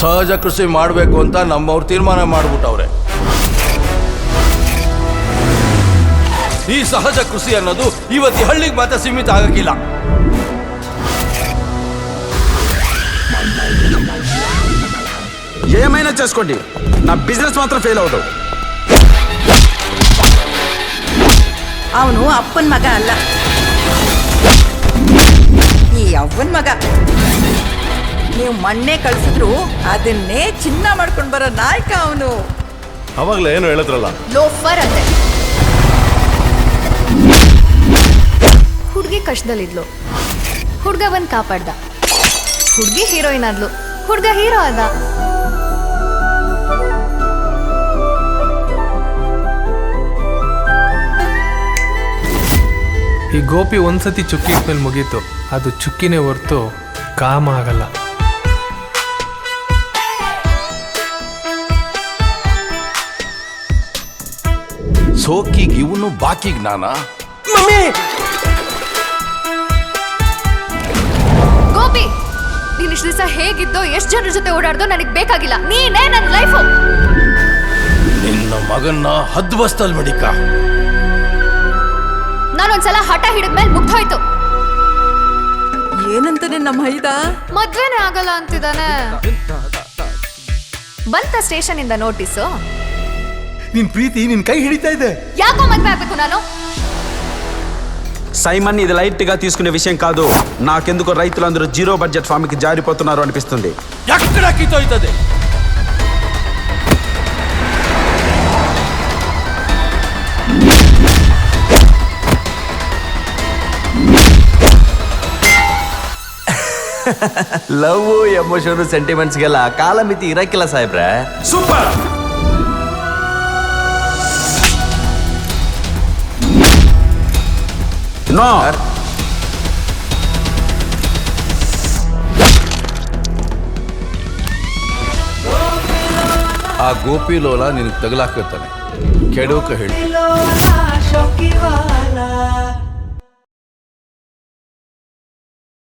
ಸಹಜ ಕೃಷಿ ಮಾಡಬೇಕು ಅಂತ ನಮ್ಮವ್ರು ತೀರ್ಮಾನ ಮಾಡ್ಬಿಟ್ಟವ್ರೆ. ಈ ಸಹಜ ಕೃಷಿ ಅನ್ನೋದು ಇವತ್ತು ಹಳ್ಳಿಗೆ ಮಾತ್ರ ಸೀಮಿತ ಆಗಕ್ಕಿಲ್ಲ. ఏమైనా చేసుకోండి, నా బిజినెస్ మాత్రం ఫెయిల్ అవదు. ಅವನು ಅಪ್ಪನ ಮಗ ಅಲ್ಲ, ಈ ಅವ್ವನ ಮಗ. ನೀವು ಮಣ್ಣೆ ಕಳ್ಸಿದ್ರು ಅದನ್ನೇ ಚಿನ್ನ ಮಾಡ್ಕೊಂಡು ಬರೋ ನಾಯಕ ಅವನು. ಅವಾಗಲೇ ಏನು ಹೇಳಿದ್ರಲ್ಲ, ಲೋಫರ್ ಅಂತೆ. ಹುಡುಗಿ ಕಷ್ಟದಲ್ಲಿದ್ಲು, ಹುಡುಗ ಬಂದು ಕಾಪಾಡ್ದ. ಹುಡುಗಿ ಹೀರೋಯಿನ್ ಆದ್ಲು, ಹುಡುಗ ಹೀರೋ ಆದ. ಈ ಗೋಪಿ ಒಂದ್ಸತಿ ಚುಕ್ಕಿ ಮೇಲೆ ಮುಗೀತು, ಅದು ಚುಕ್ಕಿನೇ ಹೊರ್ತು ಕಾಮ ಆಗಲ್ಲ. ಸೋಕಿಗೆ ಇವನು ಬಾಕಿ ಜ್ಞಾನ. ಗೋಪಿ, ನೀನ್ ಇಷ್ಟು ದಿವಸ ಹೇಗಿದ್ದೋ, ಎಷ್ಟು ಜನರ ಜೊತೆ ಓಡಾಡ್ದೋ ನನಗೆ ಬೇಕಾಗಿಲ್ಲ. ನೀನೇ ನನ್ನ ಲೈಫು. ನಿನ್ನ ಮಗನ್ನ ಹದ್ಬಸ್ತಲ್ ಮಡಿಕ. ನಾನೊಂದ್ಸಲ ಹಠ ಹಿಡಿದ್ಮೇಲೆ ಮುಗ್ದೋಯ್ತು. ಏನಂತಾನೆ ನಮ್ಮ ಹೈದ? ಮದ್ವೆನೇ ಆಗಲ್ಲ ಅಂತಿದ್ದಾನೆ. ಬಂತ ಸ್ಟೇಷನ್ ಇಂದ ನೋಟಿಸು. ನಿನ್ ಪ್ರೀತಿ ನಿನ್ ಕೈ ಹಿಡಿತಾ ಇದೆ. ಯಾಕೋ ಮದ್ವೆ ಆಗ್ಬೇಕು ನಾನು? సైమన్ ఇది లైట్ గా తీసుకునే విషయం కాదు. నాకెందుకో రైతులందరూ జీరో బడ్జెట్ ఫామ్ కి జారిపోతున్నారు అనిపిస్తుంది. ఎక్కడ కితోయితది? ಲವ್ ಎಮೋಷನ್ ಸೆಂಟಿಮೆಂಟ್ಸ್ಗೆಲ್ಲ ಕಾಲಮಿತಿ ಇರಕ್ಕಿಲ್ಲ ಸಾಹೇಬ್ರೆ. ಸೂಪರ್. ನೋ, ಆ ಗೋಪಿ ಲೋಲ ನಿನಗೆ ತಗಲಾಕತ್ತಾನೆ, ಕೆಡೋಕ ಹೇಳಿ.